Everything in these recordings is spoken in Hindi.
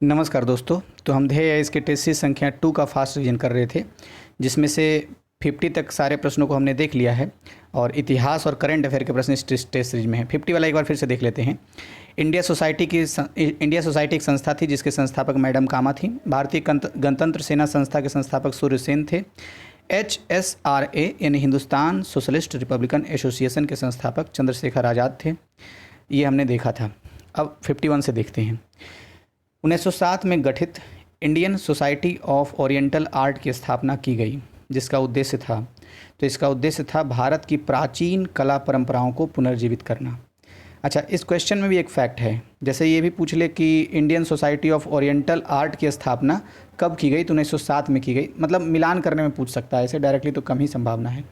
नमस्कार दोस्तों। तो हम ध्येय इसके टेस्ट सीरीज संख्या 2 का फास्ट रिवीजन कर रहे थे, जिसमें से 50 तक सारे प्रश्नों को हमने देख लिया है और इतिहास और करंट अफेयर के प्रश्न इस टेस्ट सीरीज में है। 50 वाला एक बार फिर से देख लेते हैं। इंडिया सोसाइटी एक संस्था थी जिसके संस्थापक मैडम कामा थी। भारतीय गणतंत्र सेना संस्था के संस्थापक सूर्य सेन थे। HSRA यानी हिंदुस्तान सोशलिस्ट रिपब्लिकन एसोसिएशन के संस्थापक चंद्रशेखर आज़ाद थे। ये हमने देखा था। अब 51 से देखते हैं। 1907 में गठित Indian society of oriental art की स्थापना की गई, जिसका उद्देश्य था भारत की प्राचीन कला परंपराओं को पुनर्जीवित करना। अच्छा, इस क्वेश्चन में भी एक फैक्ट है। जैसे ये भी पूछ ले कि Indian society of oriental art की स्थापना कब की गई, तो 1907 में की गई। मतलब मिलान करने में पूछ सकता है, ऐसे डायरेक्टली तो कम ही संभावना है।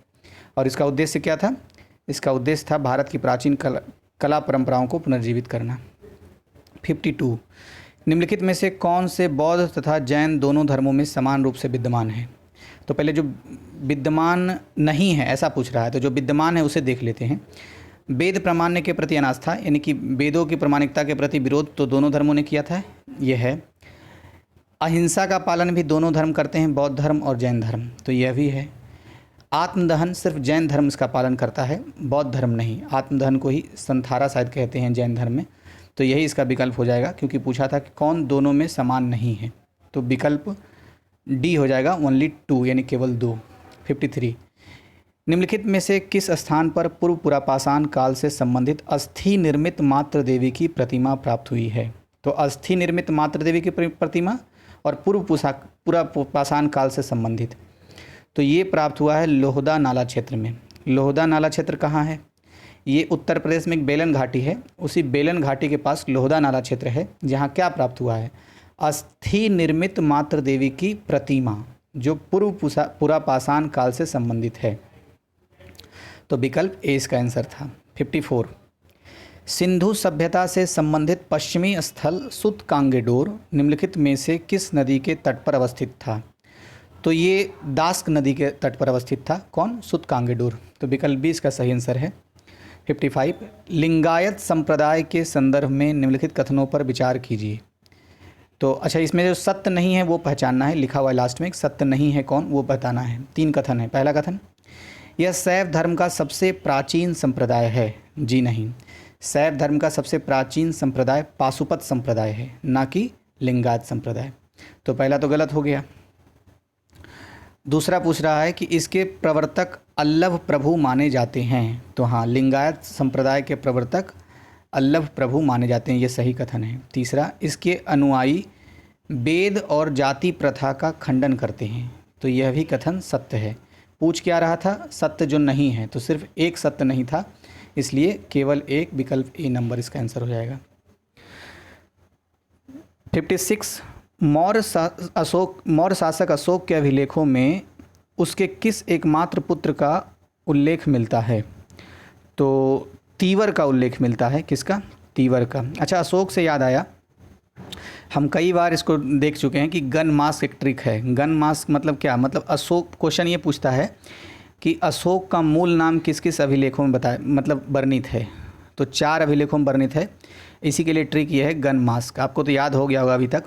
और इसका उद्देश्य क्या था? इसका उद्देश्य था भारत की प्राचीन कला परंपराओं को पुनर्जीवित करना। 52, निम्नलिखित में से कौन से बौद्ध तथा जैन दोनों धर्मों में समान रूप से विद्यमान है? तो पहले जो विद्यमान नहीं है ऐसा पूछ रहा है, तो जो विद्यमान है उसे देख लेते हैं। वेद प्रामाण्य के प्रति अनास्था, यानी कि वेदों की प्रामाणिकता के प्रति विरोध तो दोनों धर्मों ने किया था, यह है। अहिंसा का पालन भी दोनों धर्म करते हैं, बौद्ध धर्म और जैन धर्म, तो यह भी है। आत्मदहन सिर्फ जैन धर्म इसका पालन करता है, बौद्ध धर्म नहीं। आत्मदहन को ही संथारा शायद कहते हैं जैन धर्म में, तो यही इसका विकल्प हो जाएगा, क्योंकि पूछा था कि कौन दोनों में समान नहीं है, तो विकल्प डी हो जाएगा, ओनली 2 यानी केवल 2। 53, निम्नलिखित में से किस स्थान पर पूर्व पुरापाषाण काल से संबंधित अस्थि निर्मित मातृ देवी की प्रतिमा प्राप्त हुई है? तो अस्थि निर्मित मातृ देवी की प्रतिमा और पुरापाषाण काल से संबंधित, तो ये प्राप्त हुआ है लोहदा नाला क्षेत्र में। लोहदा नाला क्षेत्र कहाँ है? ये उत्तर प्रदेश में एक बेलन घाटी है, उसी बेलन घाटी के पास लोहदा नाला क्षेत्र है, जहाँ क्या प्राप्त हुआ है? अस्थि निर्मित मातृ देवी की प्रतिमा, जो पूर्व पुरापाषाण काल से संबंधित है, तो विकल्प ए इसका आंसर था। 54, सिंधु सभ्यता से संबंधित पश्चिमी स्थल सूतकांगेडोर निम्नलिखित में से किस नदी के तट पर अवस्थित था? तो ये दास्क नदी के तट पर अवस्थित था। कौन? सूतकांगेडोर, तो विकल्प बी इसका सही आंसर है। 55, लिंगायत संप्रदाय के संदर्भ में निम्नलिखित कथनों पर विचार कीजिए। तो अच्छा, इसमें जो सत्य नहीं है वो पहचानना है, लिखा हुआ है लास्ट में, सत्य नहीं है कौन वो बताना है। 3 कथन है। पहला कथन, यह शैव धर्म का सबसे प्राचीन संप्रदाय है। जी नहीं, शैव धर्म का सबसे प्राचीन संप्रदाय पाशुपत संप्रदाय है, ना कि लिंगायत संप्रदाय, तो पहला तो गलत हो गया। दूसरा पूछ रहा है कि इसके प्रवर्तक अल्लभ प्रभु माने जाते हैं, तो हाँ, लिंगायत संप्रदाय के प्रवर्तक अल्लभ प्रभु माने जाते हैं, ये सही कथन है। तीसरा, इसके अनुयायी वेद और जाति प्रथा का खंडन करते हैं, तो यह भी कथन सत्य है। पूछ क्या रहा था? सत्य जो नहीं है, तो सिर्फ एक सत्य नहीं था, इसलिए केवल एक, विकल्प ए नंबर इसका आंसर हो जाएगा। 56, मौर्य शासक अशोक के अभिलेखों में उसके किस एकमात्र पुत्र का उल्लेख मिलता है? तो तीवर का उल्लेख मिलता है। किसका? तीवर का। अच्छा, अशोक से याद आया, हम कई बार इसको देख चुके हैं कि गन मास्क एक ट्रिक है। गन मास्क मतलब क्या? मतलब अशोक, क्वेश्चन ये पूछता है कि अशोक का मूल नाम किस किस अभिलेखों में बताया, मतलब वर्णित है, तो 4 अभिलेखों में वर्णित है। इसी के लिए ट्रिक ये है गन मास्क। आपको तो याद हो गया होगा अभी तक।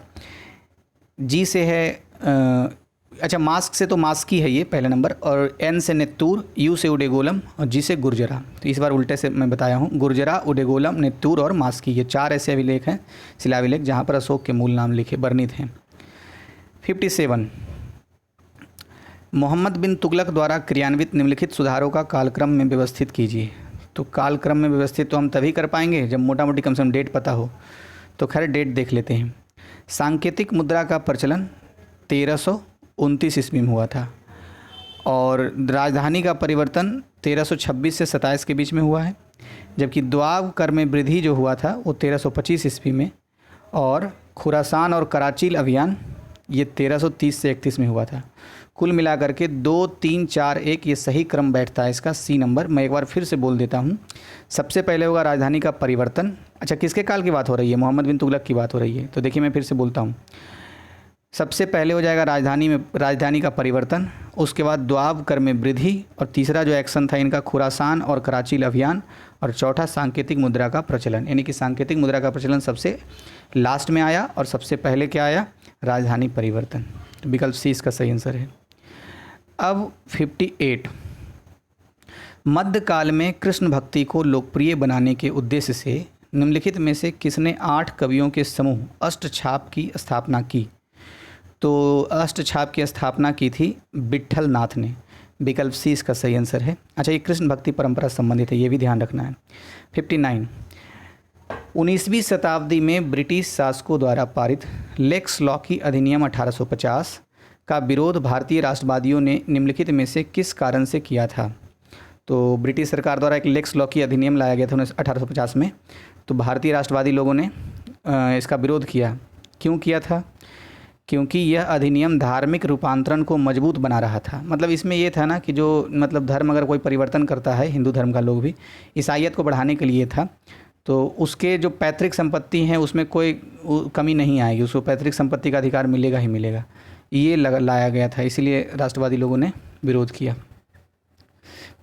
जी से है अच्छा, मास्क से तो मास्क ही है ये पहला नंबर, और एन से नेत्तूर, यू से उडेगोलम और जी से गुर्जरा। तो इस बार उल्टे से मैं बताया हूँ, गुर्जरा, उडेगोलम, नेत्तूर और मास्की, ये 4 ऐसे अभिलेख हैं, शिलाभिलेख, जहाँ पर अशोक के मूल नाम लिखे वर्णित हैं। 57, मोहम्मद बिन तुगलक द्वारा क्रियान्वित निम्नलिखित सुधारों का कालक्रम में व्यवस्थित कीजिए। तो कालक्रम में व्यवस्थित तो हम तभी कर पाएंगे जब मोटा मोटी कम से कम डेट पता हो, तो खैर डेट देख लेते हैं। सांकेतिक मुद्रा का प्रचलन 1329 ईस्वी में हुआ था, और राजधानी का परिवर्तन 1326 से 27 के बीच में हुआ है, जबकि द्वाब कर में वृद्धि जो हुआ था वो 1325 ईस्वी में, और खुरासान और कराचील अभियान ये 1330 से 31 में हुआ था। कुल मिलाकर के 2, 3, 4, 1 ये सही क्रम बैठता है इसका, सी नंबर। मैं एक बार फिर से बोल देता हूँ। सबसे पहले होगा राजधानी का परिवर्तन। अच्छा, किसके काल की बात हो रही है? मोहम्मद बिन तुगलक की बात हो रही है, तो देखिए मैं फिर से बोलता हूँ। सबसे पहले हो जाएगा राजधानी का परिवर्तन, उसके बाद द्वाब कर में वृद्धि, और तीसरा जो एक्शन था इनका खुरासान और कराची अभियान, और चौथा सांकेतिक मुद्रा का प्रचलन। यानी कि सांकेतिक मुद्रा का प्रचलन सबसे लास्ट में आया और सबसे पहले क्या आया, राजधानी परिवर्तन। तो विकल्प सी इसका सही आंसर है। अब 58, मध्यकाल में कृष्ण भक्ति को लोकप्रिय बनाने के उद्देश्य से निम्नलिखित में से किसने 8 कवियों के समूह अष्टछाप की स्थापना की। तो अष्टछाप की स्थापना की थी विट्ठल नाथ ने। विकल्प सी इसका सही आंसर है। अच्छा, ये कृष्ण भक्ति परंपरा से संबंधित है, ये भी ध्यान रखना है। 59, 19वीं शताब्दी में ब्रिटिश शासकों द्वारा पारित लेक्स लॉकी अधिनियम 1850 का विरोध भारतीय राष्ट्रवादियों ने निम्नलिखित में से किस कारण से किया था। तो ब्रिटिश सरकार द्वारा एक लेक्स लॉकी अधिनियम लाया गया था 1850 में। तो भारतीय राष्ट्रवादी लोगों ने इसका विरोध किया। क्यों किया था? क्योंकि यह अधिनियम धार्मिक रूपांतरण को मजबूत बना रहा था। मतलब इसमें यह था ना कि जो मतलब धर्म अगर कोई परिवर्तन करता है, हिंदू धर्म का लोग भी, ईसाईयत को बढ़ाने के लिए था, तो उसके जो पैतृक संपत्ति हैं उसमें कोई कमी नहीं आएगी, उसको पैतृक संपत्ति का अधिकार मिलेगा ही मिलेगा। ये लाया गया था, इसीलिए राष्ट्रवादी लोगों ने विरोध किया।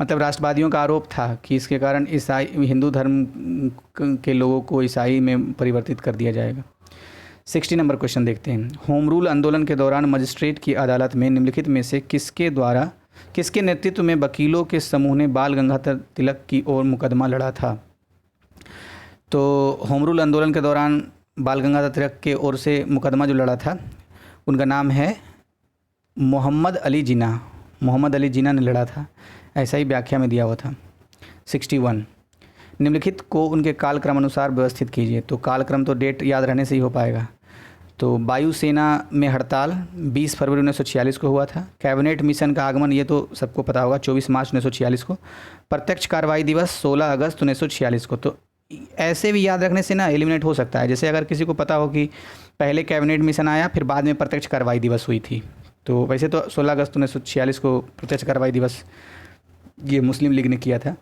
मतलब राष्ट्रवादियों का आरोप था कि इसके कारण हिंदू धर्म के लोगों को ईसाई में परिवर्तित कर दिया जाएगा। 60 नंबर क्वेश्चन देखते हैं। होम रूल आंदोलन के दौरान मजिस्ट्रेट की अदालत में निम्नलिखित में से किसके नेतृत्व में वकीलों के समूह ने बाल गंगाधर तिलक की ओर मुकदमा लड़ा था। तो होम रूल आंदोलन के दौरान बाल गंगाधर तिलक के ओर से मुकदमा जो लड़ा था, उनका नाम है मोहम्मद अली जिन्ना। मोहम्मद अली जिन्ना ने लड़ा था, ऐसा ही व्याख्या में दिया हुआ था। 61, निम्नलिखित को उनके कालक्रम अनुसार व्यवस्थित कीजिए। तो कालक्रम तो डेट याद रहने से ही हो पाएगा। तो वायुसेना में हड़ताल 20 फरवरी 1946 को हुआ था। कैबिनेट मिशन का आगमन, ये तो सबको पता होगा, 24 मार्च 1946 को। प्रत्यक्ष कार्रवाई दिवस 16 अगस्त 1946 को। तो ऐसे भी याद रखने से ना एलिमिनेट हो सकता है। जैसे अगर किसी को पता हो कि पहले कैबिनेट मिशन आया, फिर बाद में प्रत्यक्ष कार्रवाई दिवस हुई थी, तो वैसे तो 16 अगस्त 1946 को प्रत्यक्ष कार्रवाई दिवस ये मुस्लिम लीग ने किया था।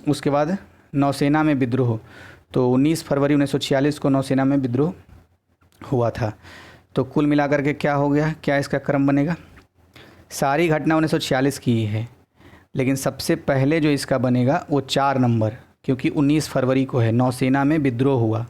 उसके बाद नौसेना में विद्रोह, तो 19 फरवरी 1946 को नौसेना में विद्रोह हुआ था। तो कुल मिलाकर के क्या हो गया, क्या इसका क्रम बनेगा? सारी घटना 1946 की ही है, लेकिन सबसे पहले जो इसका बनेगा वो 4 नंबर, क्योंकि 19 फरवरी को है, नौसेना में विद्रोह हुआ।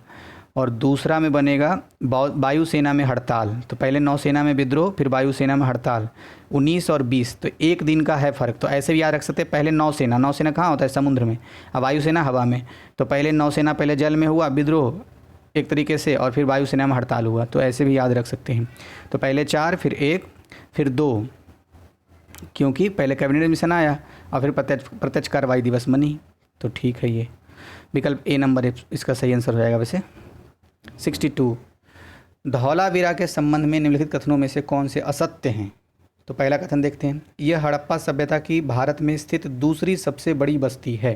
और दूसरा में बनेगा वायुसेना में हड़ताल। तो पहले नौसेना में विद्रोह, फिर वायुसेना में हड़ताल, 19 और 20, तो एक दिन का है फ़र्क। तो ऐसे भी याद रख सकते हैं, पहले नौसेना कहाँ होता है, समुद्र में, और वायुसेना हवा में। तो पहले नौसेना पहले जल में हुआ विद्रोह एक तरीके से, और फिर वायुसेना में हड़ताल हुआ। तो ऐसे भी याद रख सकते हैं। तो पहले 4, फिर 1, फिर 2, क्योंकि पहले कैबिनेट मिशन आया और फिर प्रत्यक्ष कार्रवाई दिवस बनी। तो ठीक है, ये विकल्प ए नंबर इसका सही आंसर हो जाएगा। वैसे 62, धौलावीरा के संबंध में निम्नलिखित कथनों में से कौन से असत्य हैं। तो पहला कथन देखते हैं, यह हड़प्पा सभ्यता की भारत में स्थित दूसरी सबसे बड़ी बस्ती है।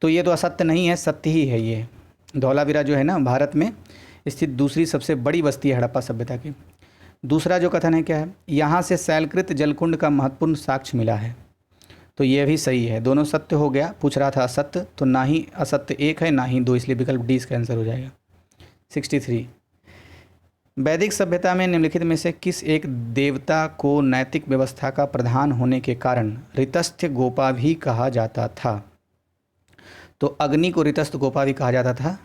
तो ये तो असत्य नहीं है, सत्य ही है। ये धौलावीरा जो है ना, भारत में स्थित दूसरी सबसे बड़ी बस्ती है हड़प्पा सभ्यता की। दूसरा जो कथन है क्या है, यहाँ से शैलकृत जलकुंड का महत्वपूर्ण साक्ष्य मिला है। तो ये भी सही है, दोनों सत्य हो गया। पूछ रहा था असत्य, तो ना ही असत्य 1 है ना ही 2, इसलिए विकल्प डी इसका आंसर हो जाएगा। 63, वैदिक सभ्यता में निम्नलिखित में से किस एक देवता को नैतिक व्यवस्था का प्रधान होने के कारण ऋतस्थ्य गोपा भी कहा जाता था। तो अग्नि को ऋतस्थ गोपा भी कहा जाता था,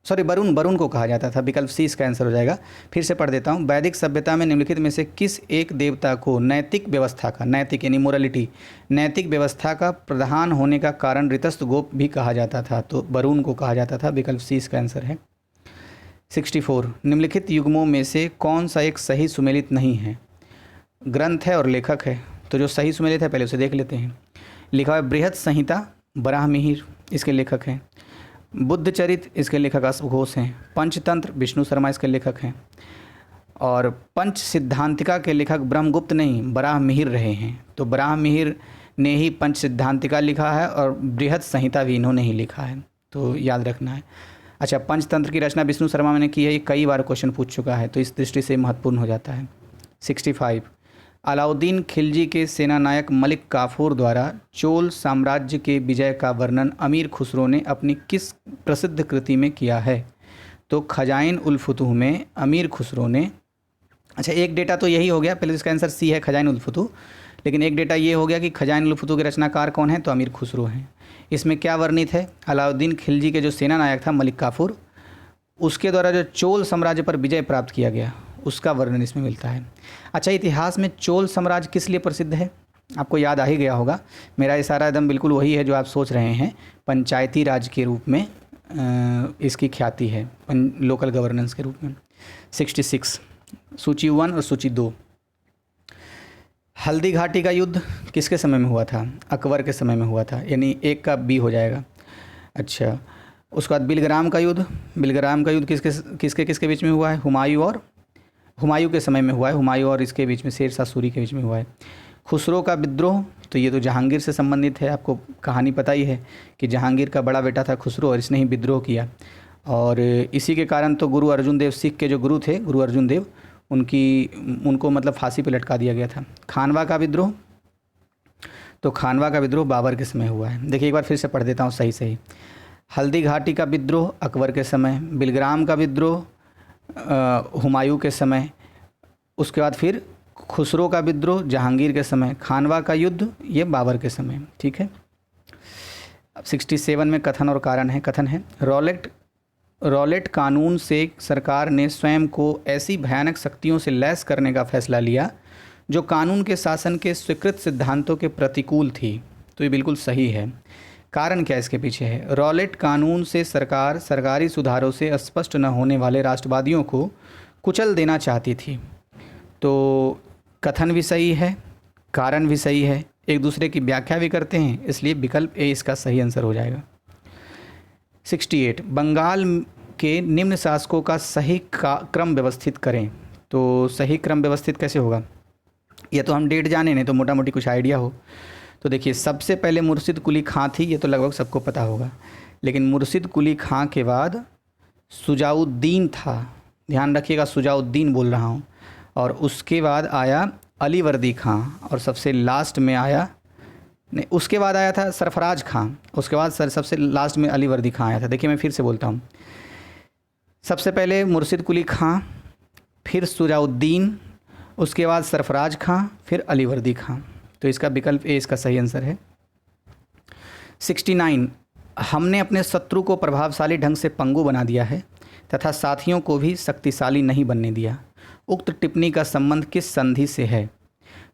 सॉरी वरुण को कहा जाता था। विकल्प सी इसका आंसर हो जाएगा। फिर से पढ़ देता हूँ, वैदिक सभ्यता में निम्नलिखित में से किस एक देवता को नैतिक व्यवस्था का, नैतिक यानी मोरालिटी, नैतिक व्यवस्था का प्रधान होने का कारण ऋतस्थ गोप भी कहा जाता था। तो वरुण को कहा जाता था। विकल्प सी इसका आंसर है। 64, निम्नलिखित युग्मों में से कौन सा एक सही सुमेलित नहीं है। ग्रंथ है और लेखक है, तो जो सही सुमेलित है पहले उसे देख लेते हैं। लिखा है बृहत संहिता, वराहमिहिर इसके लेखक हैं। बुद्धचरित इसके लेखक अश्व घोष हैं। पंचतंत्र विष्णु शर्मा इसके लेखक हैं। और पंच सिद्धांतिका के लेखक ब्रह्मगुप्त नहीं, वराहमिहिर रहे हैं। तो वराहमिहिर ने ही पंच सिद्धांतिका लिखा है और बृहत संहिता भी इन्होंने ही लिखा है, तो याद रखना है। अच्छा, पंचतंत्र की रचना विष्णु शर्मा ने की है, ये कई बार क्वेश्चन पूछ चुका है, तो इस दृष्टि से महत्वपूर्ण हो जाता है। 65, अलाउद्दीन खिलजी के सेनानायक मलिक काफूर द्वारा चोल साम्राज्य के विजय का वर्णन अमीर खुसरो ने अपनी किस प्रसिद्ध कृति में किया है। तो खजाइन उल फुतूह में अमीर खुसरो ने अच्छा, एक डेटा तो यही हो गया, पहले इसका आंसर सी है, खजाइन उल फुतूह। लेकिन एक डेटा ये हो गया कि खजाइन उल फुतूह के रचनाकार कौन है, तो अमीर खुसरो हैं। इसमें क्या वर्णित है, अलाउद्दीन खिलजी के जो सेना नायक था मलिक काफूर, उसके द्वारा जो चोल साम्राज्य पर विजय प्राप्त किया गया, उसका वर्णन इसमें मिलता है। अच्छा, इतिहास में चोल साम्राज्य किस लिए प्रसिद्ध है, आपको याद आ ही गया होगा। मेरा इशारा एकदम बिल्कुल वही है जो आप सोच रहे हैं, पंचायती राज के रूप में इसकी ख्याति है, लोकल गवर्नेंस के रूप में। 66 सूची 1 और सूची 2। हल्दी घाटी का युद्ध किसके समय में हुआ था, अकबर के समय में हुआ था, यानी एक का बी हो जाएगा। अच्छा, उसके बाद बिलग्राम का युद्ध, बिलग्राम का युद्ध किसके किसके बीच में हुआ है, हुमायूं के समय में हुआ है, हुमायूं और इसके बीच में शेर शाह सूरी के बीच में हुआ है। खुसरो का विद्रोह, तो ये तो जहांगीर से संबंधित है, आपको कहानी पता ही है कि जहांगीर का बड़ा बेटा था खुसरो और इसने ही विद्रोह किया, और इसी के कारण तो गुरु अर्जुन देव, सिख के जो गुरु थे गुरु अर्जुन देव, उनको मतलब फांसी पे लटका दिया गया था। खानवा का विद्रोह, तो खानवा का विद्रोह बाबर के समय हुआ है। देखिए एक बार फिर से पढ़ देता हूँ सही सही। हल्दी घाटी का विद्रोह अकबर के समय, बिलग्राम का विद्रोह हुमायूं के समय, उसके बाद फिर खुसरो का विद्रोह जहांगीर के समय, खानवा का युद्ध ये बाबर के समय। ठीक है। अब 67 में कथन और कारण है। कथन है, रॉलेट कानून से सरकार ने स्वयं को ऐसी भयानक शक्तियों से लैस करने का फैसला लिया जो कानून के शासन के स्वीकृत सिद्धांतों के प्रतिकूल थी। तो ये बिल्कुल सही है। कारण क्या इसके पीछे है, रॉलेट कानून से सरकार सरकारी सुधारों से स्पष्ट न होने वाले राष्ट्रवादियों को कुचल देना चाहती थी। तो कथन भी सही है, कारण भी सही है, एक दूसरे की व्याख्या भी करते हैं, इसलिए विकल्प ए इसका सही आंसर हो जाएगा। 68 बंगाल के निम्न शासकों का सही क्रम व्यवस्थित करें। तो सही क्रम व्यवस्थित कैसे होगा, यह तो हम डेट जाने नहीं तो मोटा मोटी कुछ आइडिया हो। तो देखिए सबसे पहले मुर्शिद कुली खां थी, ये तो लगभग सबको पता होगा, लेकिन मुर्शिद कुली खां के बाद सुजाउद्दीन था, ध्यान रखिएगा सुजाउद्दीन बोल रहा हूँ, और उसके बाद आया अलीवर्दी खां, और सबसे लास्ट में आया नहीं उसके बाद आया था सरफराज खां, उसके बाद सबसे लास्ट में अलीवर्दी खां आया था। देखिए मैं फिर से बोलता हूँ, सबसे पहले मुर्शिद कुली खां, फिर सुजाउद्दीन, उसके बाद सरफराज खां, फिर अलीवर्दी खां। तो इसका विकल्प ए इसका सही आंसर है। 69 हमने अपने शत्रु को प्रभावशाली ढंग से पंगु बना दिया है तथा साथियों को भी शक्तिशाली नहीं बनने दिया। उक्त टिप्पणी का संबंध किस संधि से है,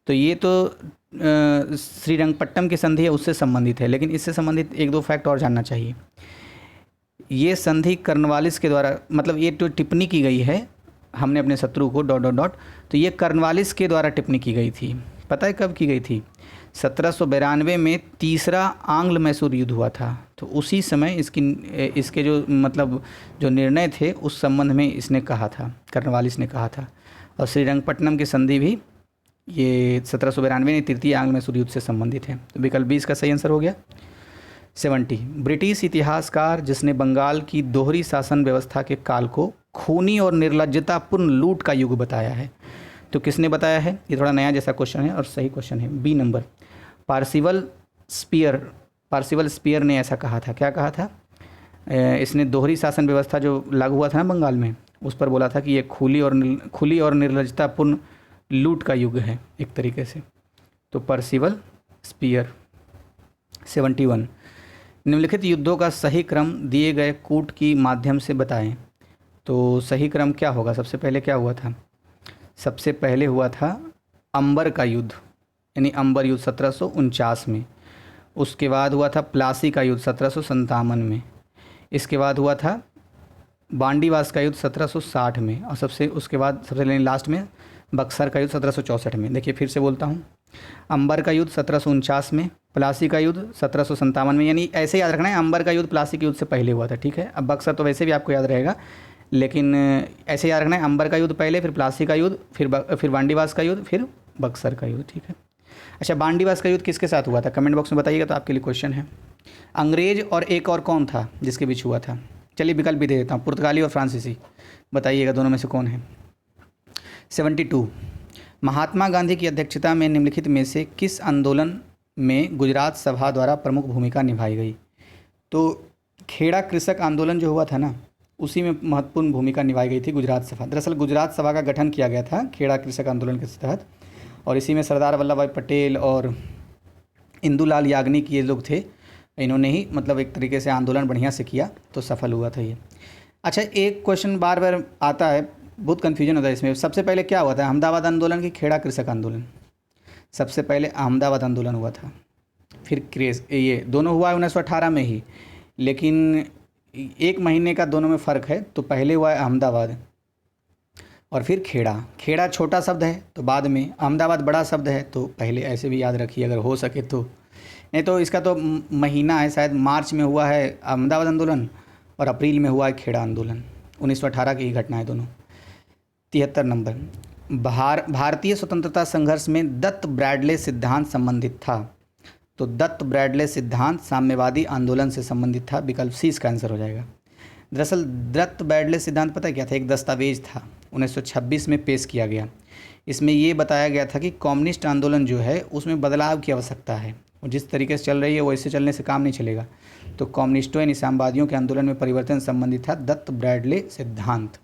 तो ये तो श्रीरंगपट्टम की संधि है, उससे संबंधित है, लेकिन इससे संबंधित एक दो फैक्ट और जानना चाहिए। ये कर्नवालिस के द्वारा, मतलब ये जो टिप्पणी की गई है हमने अपने शत्रु को ... तो ये कर्नवालिस के द्वारा टिप्पणी की गई थी। पता है कब की गई थी, 1792 में तीसरा आंग्ल मैसूर युद्ध हुआ था। तो उसी समय इसके जो मतलब जो निर्णय थे उस संबंध में इसने कहा था, कर्नवालिस ने कहा था। और श्रीरंगपट्टनम की संधि भी ये 1792 में तृतीय आंग्ल मैसूर युद्ध से संबंधित है। तो विकल्प 20 का सही आंसर हो गया। 70 ब्रिटिश इतिहासकार जिसने बंगाल की दोहरी शासन व्यवस्था के काल को खूनी और निर्लज्जतापूर्ण लूट का युग बताया है, तो किसने बताया है, ये थोड़ा नया जैसा क्वेश्चन है और सही क्वेश्चन है। बी नंबर, पार्सिवल स्पीयर ने ऐसा कहा था। क्या कहा था, इसने दोहरी शासन व्यवस्था जो लागू हुआ था ना बंगाल में, उस पर बोला था कि ये खुली और निर्लज्जतापूर्ण लूट का युग है एक तरीके से। तो पार्सिवल स्पीयर। 71 निम्नलिखित युद्धों का सही क्रम दिए गए कूट की माध्यम से बताएं। तो सही क्रम क्या होगा, सबसे पहले क्या हुआ था, सबसे पहले हुआ था अंबर का युद्ध, यानी अंबर युद्ध 1749 में। उसके बाद हुआ था प्लासी का युद्ध 1757 में। इसके बाद हुआ था बांडीवास का युद्ध 1760 में, और उसके बाद सबसे लास्ट में बक्सर का युद्ध 1764 में। देखिए फिर से बोलता हूँ, अंबर का युद्ध 1749 में, प्लासी का युद्ध 1757 में, यानी ऐसे याद रखना है अंबर का युद्ध प्लासी के युद्ध से पहले हुआ था। ठीक है, अब बक्सर तो वैसे भी आपको याद रहेगा, लेकिन ऐसे याद रखना है अंबर का युद्ध पहले, फिर प्लासी का युद्ध, फिर बांडीवास का युद्ध, फिर बक्सर का युद्ध। ठीक है। अच्छा, बांडीवास का युद्ध किसके साथ हुआ था, कमेंट बॉक्स में बताइएगा, तो आपके लिए क्वेश्चन है। अंग्रेज और एक और कौन था जिसके बीच हुआ था, चलिए विकल्प भी दे देता हूँ, पुर्तगाली और फ्रांसीसी, बताइएगा दोनों में से कौन है। 72 महात्मा गांधी की अध्यक्षता में निम्नलिखित में से किस आंदोलन में गुजरात सभा द्वारा प्रमुख भूमिका निभाई गई। तो खेड़ा कृषक आंदोलन जो हुआ था ना, उसी में महत्वपूर्ण भूमिका निभाई गई थी गुजरात सभा। दरअसल गुजरात सभा का गठन किया गया था खेड़ा कृषक आंदोलन के तहत, और इसी में सरदार वल्लभ भाई पटेल और इंदुलाल याग्निक ये लोग थे, इन्होंने ही मतलब एक तरीके से आंदोलन बढ़िया से किया तो सफल हुआ था ये। अच्छा, एक क्वेश्चन बार बार आता है, बहुत कन्फ्यूजन होता है इसमें, सबसे पहले क्या हुआ था, अहमदाबाद आंदोलन की खेड़ा कृषक आंदोलन? सबसे पहले अहमदाबाद आंदोलन हुआ था, फिर ये दोनों हुआ है 1918 में ही, लेकिन एक महीने का दोनों में फ़र्क है। तो पहले हुआ है अहमदाबाद और फिर खेड़ा। खेड़ा छोटा शब्द है तो बाद में, अहमदाबाद बड़ा शब्द है तो पहले, ऐसे भी याद रखिए अगर हो सके तो। नहीं तो इसका तो महीना है, शायद मार्च में हुआ है अहमदाबाद आंदोलन और अप्रैल में हुआ है खेड़ा आंदोलन। 1918 की ही घटना है दोनों। 73 नंबर, भारतीय स्वतंत्रता संघर्ष में दत्त ब्रैडले सिद्धांत संबंधित था। तो दत्त ब्रैडले सिद्धांत साम्यवादी आंदोलन से संबंधित था, विकल्प सी इसका आंसर हो जाएगा। दरअसल दत्त ब्रैडले सिद्धांत पता है क्या था, एक दस्तावेज था, 1926 में पेश किया गया। इसमें ये बताया गया था कि कम्युनिस्ट आंदोलन जो है उसमें बदलाव की आवश्यकता है, और जिस तरीके से चल रही है वैसे चलने से काम नहीं चलेगा। तो कम्युनिस्टों यानी साम्यवादियों के आंदोलन में परिवर्तन संबंधित था दत्त ब्रैडले सिद्धांत।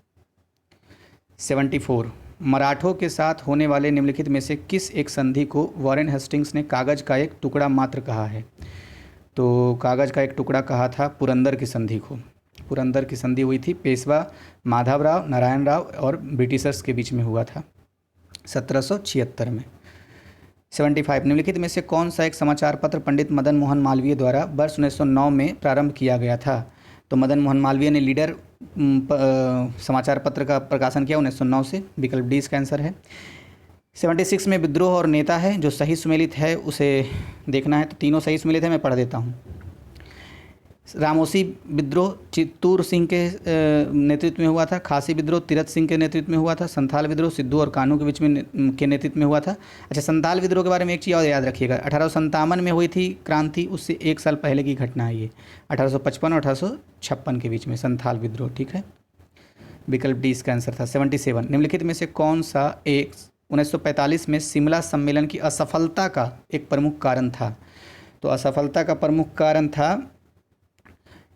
74, मराठों के साथ होने वाले निम्नलिखित में से किस एक संधि को वॉरेन हेस्टिंग्स ने कागज़ का एक टुकड़ा मात्र कहा है? तो कागज़ का एक टुकड़ा कहा था पुरंदर की संधि को। पुरंदर की संधि हुई थी पेशवा माधवराव, नारायण राव और ब्रिटिशर्स के बीच में हुआ था 1776 में। 75, निम्नलिखित में से कौन सा एक समाचार पत्र पंडित मदन मोहन मालवीय द्वारा वर्ष 1909 में प्रारंभ किया गया था? तो मदन मोहन मालवीय ने लीडर समाचार पत्र का प्रकाशन किया 1909 से, विकल्प डी इसका आंसर है। 76 में विद्रोह और नेता है, जो सही सुमेलित है उसे देखना है, तो तीनों सही सुमेलित है, मैं पढ़ देता हूँ। रामोसी विद्रोह चित्तूर सिंह के नेतृत्व में हुआ था, खासी विद्रोह तीरथ सिंह के नेतृत्व में हुआ था, संथाल विद्रोह सिद्धू और कान्हू के बीच में के नेतृत्व में हुआ था। अच्छा, संथाल विद्रोह के बारे में एक चीज़ और याद रखिएगा, 1857 में हुई थी क्रांति, उससे एक साल पहले की घटना है ये, 1855 और 1856 के बीच में संथाल विद्रोह, ठीक है, विकल्प डी इसका आंसर था। 77, निम्नलिखित में से कौन सा एक 1945 में शिमला सम्मेलन की असफलता का एक प्रमुख कारण था? तो असफलता का प्रमुख कारण था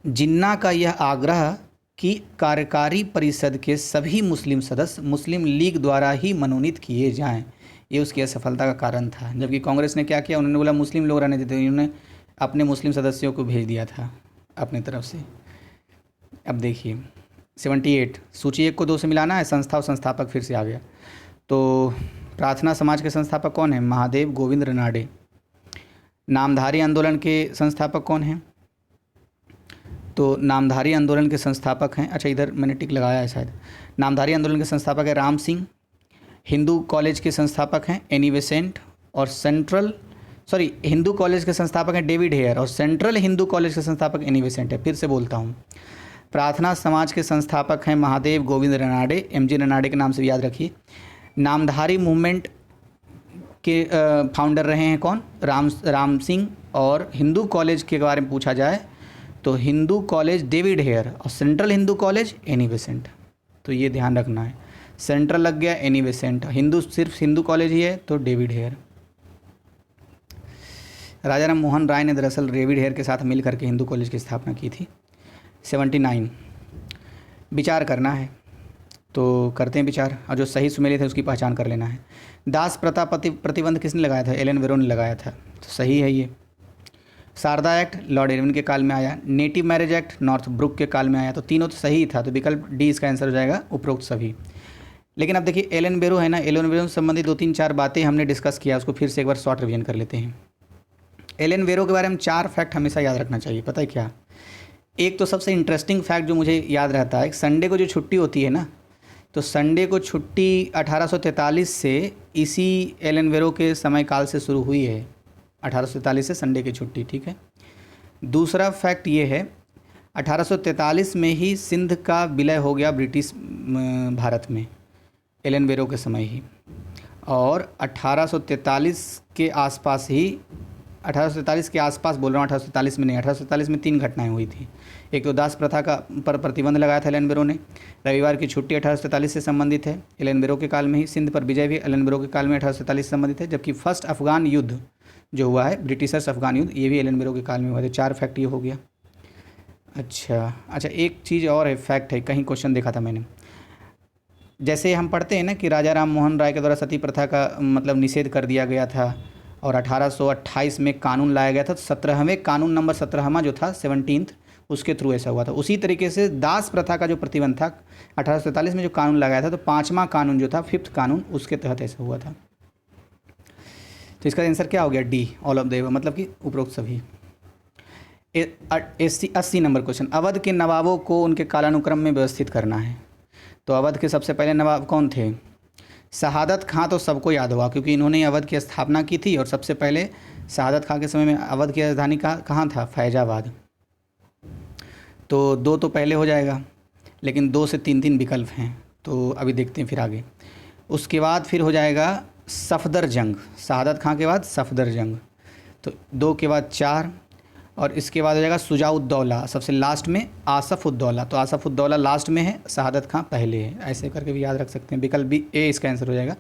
जिन्ना का यह आग्रह कि कार्यकारी परिषद के सभी मुस्लिम सदस्य मुस्लिम लीग द्वारा ही मनोनीत किए जाएं, ये उसकी असफलता का कारण था। जबकि कांग्रेस ने क्या किया, उन्होंने बोला मुस्लिम लोग रहने देते, उन्होंने अपने मुस्लिम सदस्यों को भेज दिया था अपनी तरफ से। अब देखिए 78, सूची 1 को 2 से मिलाना है, संस्था और संस्थापक फिर से आ गया। तो प्रार्थना समाज के संस्थापक कौन है? महादेव गोविंद रनाडे। नामधारी आंदोलन के संस्थापक कौन हैं? तो नामधारी आंदोलन के संस्थापक हैं, अच्छा इधर मैंने टिक लगाया है शायद, नामधारी आंदोलन के संस्थापक है राम सिंह। हिंदू कॉलेज के संस्थापक हैं एनी बेसेंट, और हिंदू कॉलेज के संस्थापक हैं डेविड हेयर, और सेंट्रल हिंदू कॉलेज के संस्थापक एनी बेसेंट है। फिर से बोलता हूँ, प्रार्थना समाज के संस्थापक हैं महादेव गोविंद रनाडे, एमजी रनाडे के नाम से याद रखिए। नामधारी मूवमेंट के फाउंडर रहे हैं कौन? राम सिंह। और हिंदू कॉलेज के बारे में पूछा जाए तो हिंदू कॉलेज डेविड हेयर, और central Hindu college Annie Besant. तो ये ध्यान रखना है, सेंट्रल लग गया एनी बेसेंट, हिंदू सिर्फ हिंदू कॉलेज ही है तो डेविड हेयर। राजा राम मोहन राय ने दरअसल डेविड हेयर के साथ मिलकर के हिंदू कॉलेज की स्थापना की थी। 79, विचार करना है तो करते हैं विचार, और जो सही सुमेलित है उसकी पहचान कर लेना है। दास प्रथा प्रतिबंध किसने लगाया था? एलन वेरो ने लगाया था, तो सही है ये। शारदा एक्ट लॉर्ड इरविन के काल में आया, native marriage act Northbrook के काल में आया, तो तीनों तो सही था, तो विकल्प डी इसका आंसर हो जाएगा, उपरोक्त सभी। लेकिन अब देखिए एलन वेरो है ना, एलन वेरो से संबंधित 2-3-4 बातें हमने डिस्कस किया, उसको फिर से एक बार शॉर्ट रिवीजन कर लेते हैं। एलन वेरो के बारे में 4 फैक्ट हमेशा याद रखना चाहिए, पता है क्या? एक तो सबसे इंटरेस्टिंग फैक्ट जो मुझे याद रहता है, संडे को जो छुट्टी होती है ना, तो संडे को छुट्टी 1843 से इसी एलन वेरो के समय काल से शुरू हुई है, 1843 से संडे की छुट्टी, ठीक है। दूसरा फैक्ट ये है, 1843 में ही सिंध का विलय हो गया ब्रिटिश भारत में, एलन वेरो के समय ही। और 1843 के आसपास ही, 1843 के आसपास बोल रहा हूँ, 1843 में नहीं, 1843 में 3 घटनाएं हुई थी। एक तो दास प्रथा का पर प्रतिबंध लगाया था एलन वेरो ने, रविवार की छुट्टी 1843 से संबंधित है, एलन वेरो के काल में ही। सिंध पर विजय भी एलन वेरो के काल में 1843 से संबंधित है। जबकि फर्स्ट अफगान युद्ध जो हुआ है, ब्रिटिशर्स अफगान युद्ध, ये भी एलन वेरो के काल में हुआ था। 4 फैक्ट ये हो गया। अच्छा अच्छा, एक चीज़ और है, फैक्ट है, कहीं क्वेश्चन देखा था मैंने। जैसे हम पढ़ते हैं ना कि राजा राम मोहन राय के द्वारा सती प्रथा का मतलब निषेध कर दिया गया था और 1828 में कानून लाया गया था, तो 17वें कानून नंबर 17वां जो था 17th, उसके थ्रू ऐसा हुआ था। उसी तरीके से दास प्रथा का जो प्रतिबंध था 1843 में जो कानून लगाया था, तो 5वां कानून जो था 5th कानून, उसके तहत ऐसा हुआ था। तो इसका आंसर क्या हो गया? D, all of the above, मतलब कि उपरोक्त सभी। 80 नंबर क्वेश्चन, अवध के नवाबों को उनके कालानुक्रम में व्यवस्थित करना है। तो अवध के सबसे पहले नवाब कौन थे? शहादत खां, तो सबको याद होगा क्योंकि इन्होंने ही अवध की स्थापना की थी, और सबसे पहले शहादत खां के समय में अवध की राजधानी कहाँ था? फैजाबाद। तो दो तो पहले हो जाएगा, लेकिन 2 से 3 विकल्प हैं, तो अभी देखते हैं फिर आगे। उसके बाद फिर हो जाएगा सफदर जंग, शहादत खां के बाद सफदर जंग, तो 2 के बाद 4, और इसके बाद हो जाएगा शुजाउद्दौला, सबसे लास्ट में आसफ़ुद्दौला। तो आसफ़ुद्दौला लास्ट में है, शहादत खां पहले है, ऐसे करके भी याद रख सकते हैं। विकल्प बी ए इसका आंसर हो जाएगा।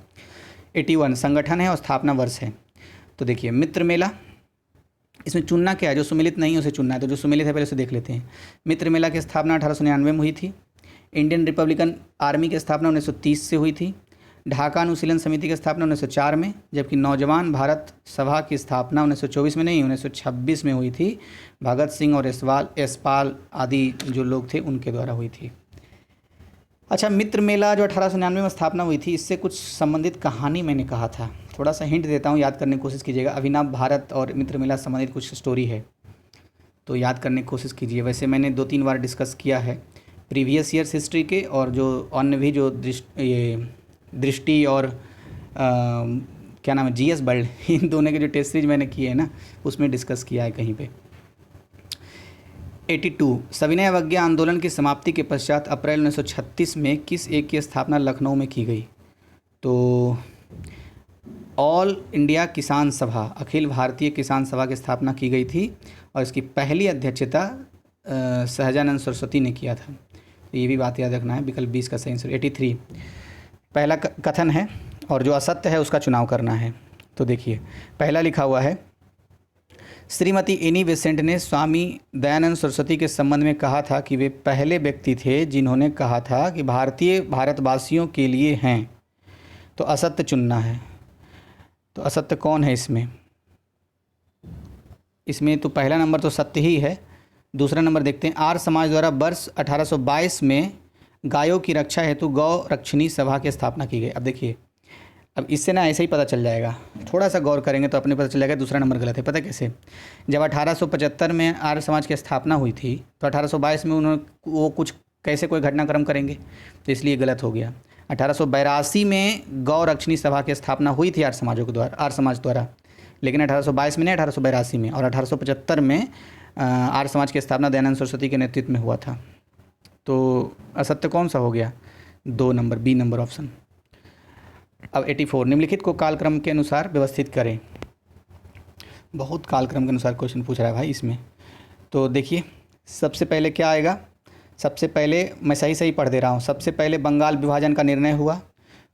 81 संगठन है और स्थापना वर्ष है। तो देखिए मित्र मेला, इसमें चुनना क्या है? जो सुमिलित नहीं है उसे चुनना है, तो जो सुमिलित है पहले उसे देख लेते हैं। मित्र मेला की स्थापना 1899 में हुई थी। इंडियन रिपब्लिकन आर्मी की स्थापना 1930 से हुई थी। ढाका अनुशीलन समिति की स्थापना 1904 में, जबकि नौजवान भारत सभा की स्थापना 1924 में नहीं, 1926 में हुई थी। भगत सिंह और यशपाल आदि जो लोग थे उनके द्वारा हुई थी। अच्छा, मित्र मेला जो 1899 में स्थापना हुई थी, इससे कुछ संबंधित कहानी मैंने कहा था, थोड़ा सा हिंट देता हूँ, याद करने की कोशिश कीजिएगा। अभिनव भारत और मित्र मेला संबंधित कुछ स्टोरी है, तो याद करने की कोशिश कीजिए। वैसे मैंने 2-3 बार डिस्कस किया है प्रीवियस ईयर्स हिस्ट्री के, और जो अन्य भी जो दृष्टि और क्या नाम है, जीएस वर्ल्ड, इन दोनों के जो टेस्ट सीरीज मैंने किए हैं ना, उसमें डिस्कस किया है कहीं पे। 82 सविनय अवज्ञा आंदोलन की समाप्ति के पश्चात अप्रैल 1936 में किस एक की स्थापना लखनऊ में की गई? तो ऑल इंडिया किसान सभा, अखिल भारतीय किसान सभा की स्थापना की गई थी, और इसकी पहली अध्यक्षता सहजानंद सरस्वती ने किया था। तो ये भी बात याद रखना है। विकल्प 20 का सही आंसर। 83 पहला कथन है, और जो असत्य है उसका चुनाव करना है। तो देखिए पहला लिखा हुआ है, श्रीमती एनी बेसेंट ने स्वामी दयानंद सरस्वती के संबंध में कहा था कि वे पहले व्यक्ति थे जिन्होंने कहा था कि भारतीय भारतवासियों के लिए हैं। तो असत्य चुनना है। तो असत्य कौन है इसमें? इसमें तो पहला नंबर तो सत्य ही है। दूसरा नंबर देखते हैं, आर्य समाज द्वारा वर्ष 1822 में गायों की रक्षा हेतु गौ रक्षणी सभा की स्थापना की गई। अब देखिए, अब इससे ना ऐसे ही पता चल जाएगा, थोड़ा सा गौर करेंगे तो अपने पता चल जाएगा दूसरा नंबर गलत है। पता कैसे? जब 1875 में आर्य समाज की स्थापना हुई थी, तो 1822 में उन्होंने वो कुछ कैसे कोई घटनाक्रम करेंगे, तो इसलिए गलत हो गया। 1882 में गौ रक्षणी सभा की स्थापना हुई थी आर्य समाज द्वारा, लेकिन 1822 में नहीं, 1882 में। और 1875 में आर्य समाज की स्थापना दयानंद सरस्वती के नेतृत्व में हुआ था। तो असत्य कौन सा हो गया? 2 नंबर, बी नंबर ऑप्शन। अब 84 निम्नलिखित को कालक्रम के अनुसार व्यवस्थित करें। बहुत कालक्रम के अनुसार क्वेश्चन पूछ रहा है भाई इसमें। तो देखिए सबसे पहले क्या आएगा? सबसे पहले मैं सही पढ़ दे रहा हूँ। सबसे पहले बंगाल विभाजन का निर्णय हुआ,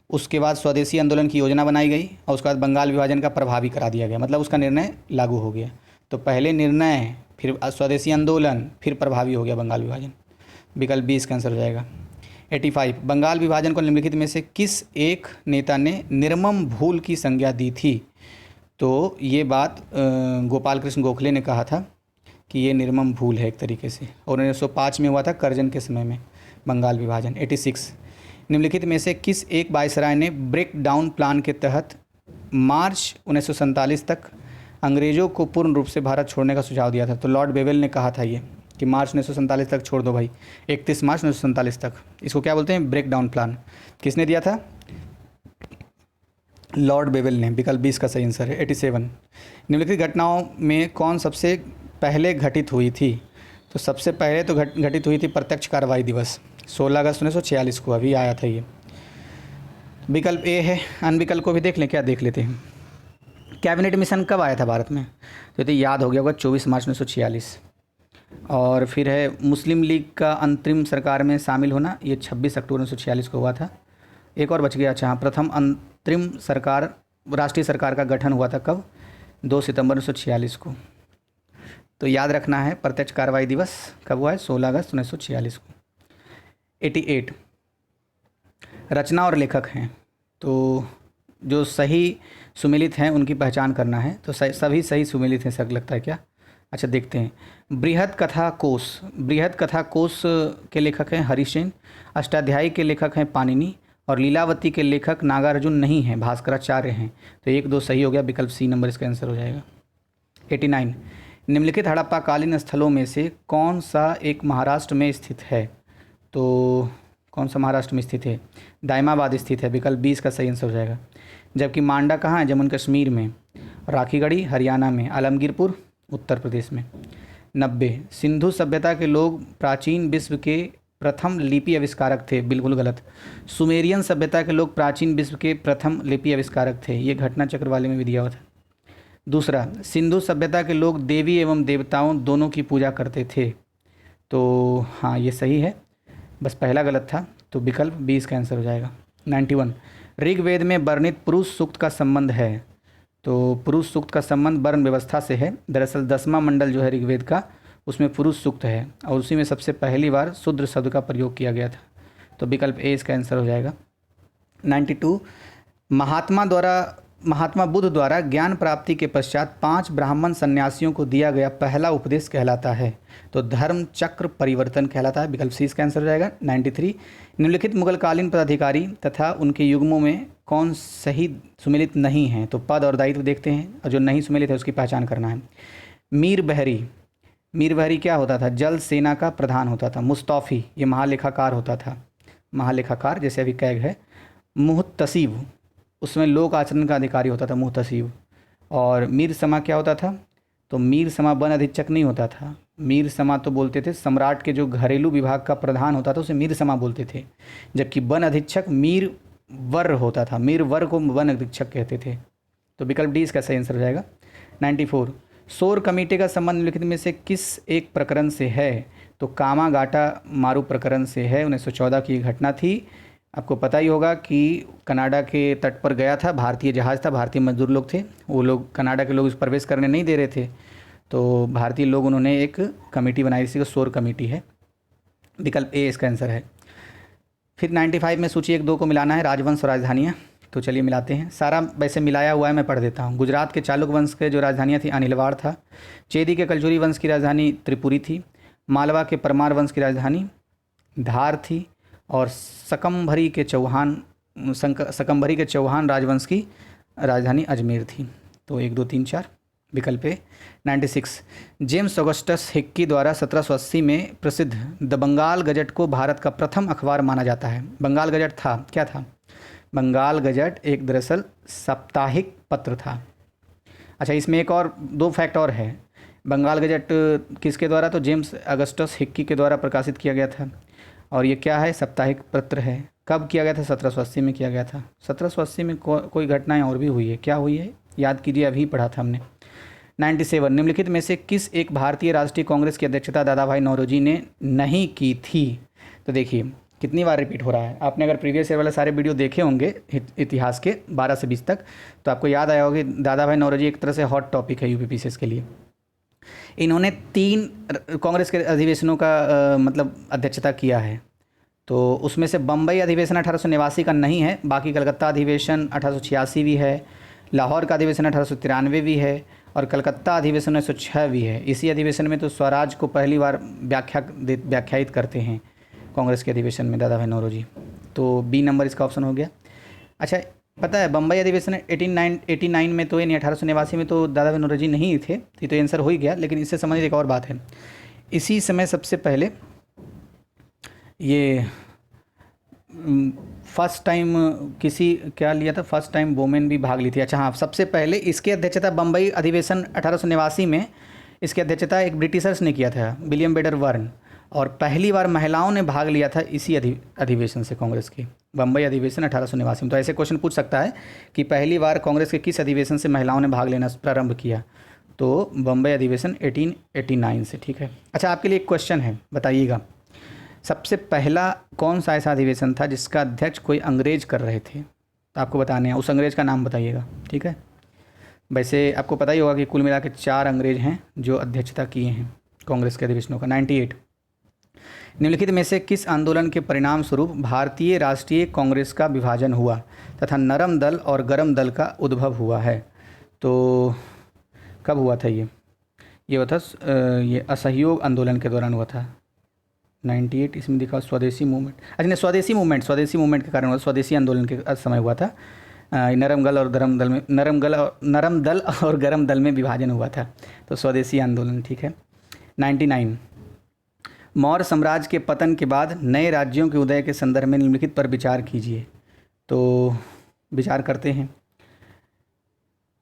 उसके बाद स्वदेशी आंदोलन की योजना बनाई गई, और उसके बाद बंगाल विभाजन का प्रभावी करा दिया गया, मतलब उसका निर्णय लागू हो गया। तो पहले निर्णय, फिर स्वदेशी आंदोलन, फिर प्रभावी हो गया बंगाल विभाजन। विकल्प 20 का आंसर हो जाएगा। 85 बंगाल विभाजन को निम्नलिखित में से किस एक नेता ने निर्मम भूल की संज्ञा दी थी? तो ये बात गोपाल कृष्ण गोखले ने कहा था कि ये निर्मम भूल है एक तरीके से, और 1905 में हुआ था करजन के समय में बंगाल विभाजन। 86 निम्नलिखित में से किस एक वायसराय ने ब्रेक डाउन प्लान के तहत मार्च 1947 तक अंग्रेज़ों को पूर्ण रूप से भारत छोड़ने का सुझाव दिया था? तो लॉर्ड बेवेल ने कहा था ये कि मार्च 1947 तक छोड़ दो भाई, 31 मार्च 1947 तक। इसको क्या बोलते हैं? Break down plan. किसने दिया था? लॉर्ड बेवेल ने। विकल्प 20 का सही आंसर है। 87 निम्नलिखित घटनाओं में कौन सबसे पहले घटित हुई थी? तो सबसे पहले तो घटित हुई थी प्रत्यक्ष कार्रवाई दिवस, 16 अगस्त 1946 को, अभी आया था ये। विकल्प ए है। अन्य विकल्प को भी देख लें, क्या देख लेते हैं। कैबिनेट मिशन कब आया था भारत में? तो याद हो गया होगा, 24 मार्च 1946। और फिर है मुस्लिम लीग का अंतरिम सरकार में शामिल होना, ये 26 अक्टूबर 1946 को हुआ था। एक और बच गया। अच्छा, प्रथम अंतरिम सरकार, राष्ट्रीय सरकार का गठन हुआ था कब? 2 सितंबर 1946 को। तो याद रखना है प्रत्यक्ष कार्रवाई दिवस कब हुआ है, 16 अगस्त 1946 को। 88 रचना और लेखक हैं, तो जो सही सुमेलित हैं उनकी पहचान करना है। तो सभी सही सुमेलित हैं, सर लगता है क्या? अच्छा देखते हैं। बृहद कथा कोश, बृहद कथा कोश के लेखक हैं हरिसेन, अष्टाध्यायी के लेखक हैं पाणिनि, और लीलावती के लेखक नागार्जुन नहीं हैं, भास्कराचार्य हैं। तो 1 2 सही हो गया, विकल्प सी नंबर इसका आंसर हो जाएगा। 89 निम्नलिखित हड़प्पाकालीन स्थलों में से कौन सा एक महाराष्ट्र में स्थित है? तो कौन सा महाराष्ट्र में स्थित है? दायमाबाद स्थित है, विकल्प 20 का सही आंसर हो जाएगा। जबकि मांडा कहाँ है? जम्मू कश्मीर में। राखीगढ़ी हरियाणा में। आलमगीरपुर उत्तर प्रदेश में। 90 सिंधु सभ्यता के लोग प्राचीन विश्व के प्रथम लिपि आविष्कारक थे, बिल्कुल गलत। सुमेरियन सभ्यता के लोग प्राचीन विश्व के प्रथम लिपि आविष्कारक थे, ये घटना चक्र वाले में भी दिया हुआ था। दूसरा, सिंधु सभ्यता के लोग देवी एवं देवताओं दोनों की पूजा करते थे, तो हाँ ये सही है, बस पहला गलत था, तो विकल्प 20 का आंसर हो जाएगा। 91 ऋग्वेद में वर्णित पुरुष सूक्त का संबंध है, तो पुरुष सूक्त का संबंध वर्ण व्यवस्था से है। दरअसल 10वां मंडल जो है ऋग्वेद का, उसमें पुरुष सूक्त है, और उसी में सबसे पहली बार शूद्र शब्द का प्रयोग किया गया था, तो विकल्प ए इसका आंसर हो जाएगा। 92 महात्मा बुद्ध द्वारा ज्ञान प्राप्ति के पश्चात 5 ब्राह्मण सन्यासियों को दिया गया पहला उपदेश कहलाता है, तो धर्म चक्र परिवर्तन कहलाता है, विकल्प सी इसका आंसर हो जाएगा। 93 निम्नलिखित मुगलकालीन पदाधिकारी तथा उनके युग्मों में कौन सही सुमेलित नहीं है? तो पद और दायित्व देखते हैं, और जो नहीं सुमेलित है उसकी पहचान करना है। मीर बहरी, मीर बहरी क्या होता था? जल सेना का प्रधान होता था। मुस्तौफ़ी ये महालेखाकार होता था, महालेखाकार जैसे अभी कैग है। मुहतसिब उसमें लोक आचरण का अधिकारी होता था, मुहतसिब। और मीर समा क्या होता था? तो मीर समा वन अधीक्षक नहीं होता था, मीर समा तो बोलते थे सम्राट के जो घरेलू विभाग का प्रधान होता था उसे मीर समा बोलते थे, जबकि वन अधीक्षक मीर वर होता था, मीर वर को वन अधीक्षक कहते थे, तो विकल्प डी इसका सही आंसर हो जाएगा। 94 शोर कमेटी का संबंध निम्नलिखित में से किस एक प्रकरण से है? तो कामागाटा मारू प्रकरण से है, 1914 की घटना थी। आपको पता ही होगा कि कनाडा के तट पर गया था, भारतीय जहाज़ था, भारतीय मजदूर लोग थे, वो लोग कनाडा के लोग इस प्रवेश करने नहीं दे रहे थे, तो भारतीय लोग उन्होंने एक कमेटी बनाई, इसी को शोर कमेटी है, विकल्प ए इसका आंसर है। फिर 95 में सूची 1 2 को मिलाना है, राजवंश और राजधानियाँ, तो चलिए मिलाते हैं। सारा वैसे मिलाया हुआ है, मैं पढ़ देता हूँ। गुजरात के चालुक वंश के जो राजधानियाँ थी अनिलवाड़ था, चेदी के कलचुरी वंश की राजधानी त्रिपुरी थी, मालवा के परमार वंश की राजधानी धार थी, और सकम्भरी के चौहान राजवंश की राजधानी अजमेर थी। तो 1 2 3 4 विकल्प है। 96 जेम्स ऑगस्टस हिक्की द्वारा 1780 में प्रसिद्ध द बंगाल गजट को भारत का प्रथम अखबार माना जाता है। बंगाल गजट था क्या था? बंगाल गजट एक दरअसल साप्ताहिक पत्र था। अच्छा इसमें एक और 2 फैक्ट और है। बंगाल गजट किसके द्वारा? तो जेम्स ऑगस्टस हिक्की के द्वारा प्रकाशित किया गया था, और ये क्या है? साप्ताहिक पत्र है। कब किया गया था? 1780 में किया गया था। 1780 में कोई घटनाएं और भी हुई है, क्या हुई है याद कीजिए, अभी पढ़ा था हमने। 97 निम्नलिखित में से किस एक भारतीय राष्ट्रीय कांग्रेस की अध्यक्षता दादा भाई नौरोजी ने नहीं की थी? तो देखिए कितनी बार रिपीट हो रहा है, आपने अगर प्रीवियस ईयर वाले सारे वीडियो देखे होंगे इतिहास के 12 से 20 तक, तो आपको याद आया होगा कि दादा भाई नौरोजी एक तरह से हॉट टॉपिक है यूपीपीसीएस के लिए। इन्होंने 3 कांग्रेस के अधिवेशनों का मतलब अध्यक्षता किया है, तो उसमें से बम्बई अधिवेशन 1889 का नहीं है, बाकी कलकत्ता अधिवेशन 1886 भी है, लाहौर का अधिवेशन 1893 भी है, और कलकत्ता अधिवेशन 1906 भी है। इसी अधिवेशन में तो स्वराज को पहली बार व्याख्यायित करते हैं कांग्रेस के अधिवेशन में दादा भाई नौरोजी, तो बी नंबर इसका ऑप्शन हो गया। अच्छा पता है बम्बई अधिवेशन 89 में तो यानी 1889 में तो दादा भाई नौरोजी नहीं थे, ये तो आंसर हो ही गया। लेकिन इससे संबंधित एक और बात है, इसी समय सबसे पहले ये फर्स्ट टाइम किसी क्या लिया था, फर्स्ट टाइम वोमेन भी भाग ली थी। अच्छा हाँ, सबसे पहले इसकी अध्यक्षता बम्बई अधिवेशन 1889 में इसकी अध्यक्षता एक ब्रिटिशर्स ने किया था, विलियम बेडर वर्न, और पहली बार महिलाओं ने भाग लिया था इसी अधिवेशन से कांग्रेस के, बम्बई अधिवेशन 1889 में। तो ऐसे क्वेश्चन पूछ सकता है कि पहली बार कांग्रेस के किस अधिवेशन से महिलाओं ने भाग लेना प्रारंभ किया, तो बम्बई अधिवेशन 1889 से, ठीक है। अच्छा आपके लिए एक क्वेश्चन है, बताइएगा सबसे पहला कौन सा ऐसा अधिवेशन था जिसका अध्यक्ष कोई अंग्रेज कर रहे थे? तो आपको बताने हैं, उस अंग्रेज का नाम बताइएगा, ठीक है। वैसे आपको पता ही होगा कि कुल मिला के 4 अंग्रेज हैं जो अध्यक्षता किए हैं कांग्रेस के अधिवेशनों का। 98। निम्नलिखित में से किस आंदोलन के परिणाम स्वरूप भारतीय राष्ट्रीय कांग्रेस का विभाजन हुआ तथा नरम दल और गरम दल का उद्भव हुआ है? तो कब हुआ था ये हुआ था ये असहयोग आंदोलन के दौरान हुआ था। 98 इसमें दिखा स्वदेशी मूवमेंट, अच्छा नहीं, स्वदेशी मूवमेंट के कारण हुआ, स्वदेशी आंदोलन के समय हुआ था। नरम दल और गरम दल में गरम दल में विभाजन हुआ था, तो स्वदेशी आंदोलन, ठीक है। 99। मौर्य साम्राज्य के पतन के बाद नए राज्यों के उदय के संदर्भ में निम्नलिखित पर विचार कीजिए। तो विचार करते हैं।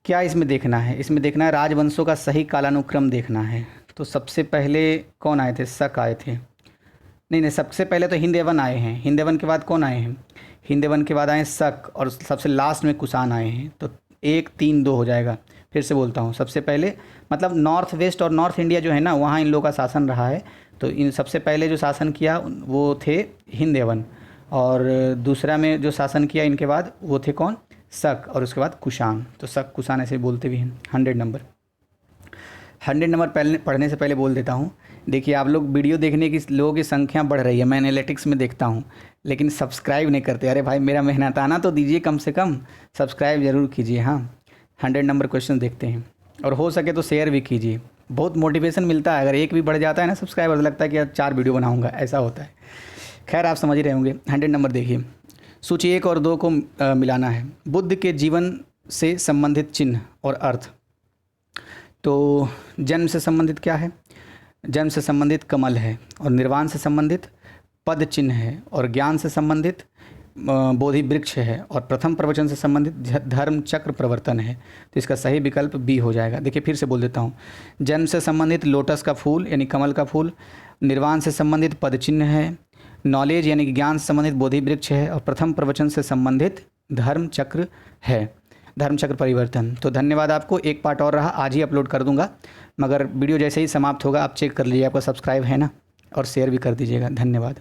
क्या इसमें देखना है? इसमें देखना है राजवंशों का सही कालानुक्रम देखना है। तो सबसे पहले कौन आए थे? शक आए थे। नहीं, सबसे पहले तो हिंदेवन आए हैं। हिंदेवन के बाद कौन आए हैं? हिंदेवन के बाद आए शक, और सबसे लास्ट में कुषाण आए हैं। तो 1 3 2 हो जाएगा। फिर से बोलता हूँ, सबसे पहले मतलब नॉर्थ वेस्ट और नॉर्थ इंडिया जो है ना, वहाँ इन लोगों का शासन रहा है। तो इन सबसे पहले जो शासन किया वो थे हिंदेवन, और दूसरा में जो शासन किया इनके बाद वो थे कौन? शक, और उसके बाद कुषाण। तो शक कुषाण ऐसे बोलते भी हैं। 100 नंबर पढ़ने से पहले बोल देता हूँ। देखिए, आप लोग वीडियो देखने की लोगों की संख्या बढ़ रही है, मैं एनालिटिक्स में देखता हूँ, लेकिन सब्सक्राइब नहीं करते। अरे भाई, मेरा मेहनताना तो दीजिए, कम से कम सब्सक्राइब ज़रूर कीजिए। हाँ, 100 नंबर क्वेश्चन देखते हैं, और हो सके तो शेयर भी कीजिए। बहुत मोटिवेशन मिलता है, अगर एक भी बढ़ जाता है ना सब्सक्राइबर, तो लगता है कि यार 4 वीडियो बनाऊँगा, ऐसा होता है। खैर, आप समझ ही रहे होंगे। 100 नंबर देखिए, सूची 1 और 2 को मिलाना है। बुद्ध के जीवन से संबंधित चिन्ह और अर्थ। तो जन्म से संबंधित क्या है? जन्म से संबंधित कमल है, और निर्वाण से संबंधित पद चिन्ह है, और ज्ञान से संबंधित बोधि वृक्ष है, और प्रथम प्रवचन से संबंधित धर्म चक्र प्रवर्तन है। तो इसका सही विकल्प बी हो जाएगा। देखिए, फिर से बोल देता हूँ। जन्म से संबंधित लोटस का फूल यानी कमल का फूल, निर्वाण से संबंधित पद चिन्ह है, नॉलेज यानी कि ज्ञान से संबंधित बोधि वृक्ष है, और प्रथम प्रवचन से संबंधित धर्म चक्र है, धर्म चक्र परिवर्तन। तो धन्यवाद आपको। एक पार्ट और रहा, आज ही अपलोड कर दूंगा, मगर वीडियो जैसे ही समाप्त होगा आप चेक कर लीजिए आपका सब्सक्राइब है ना, और शेयर भी कर दीजिएगा। धन्यवाद।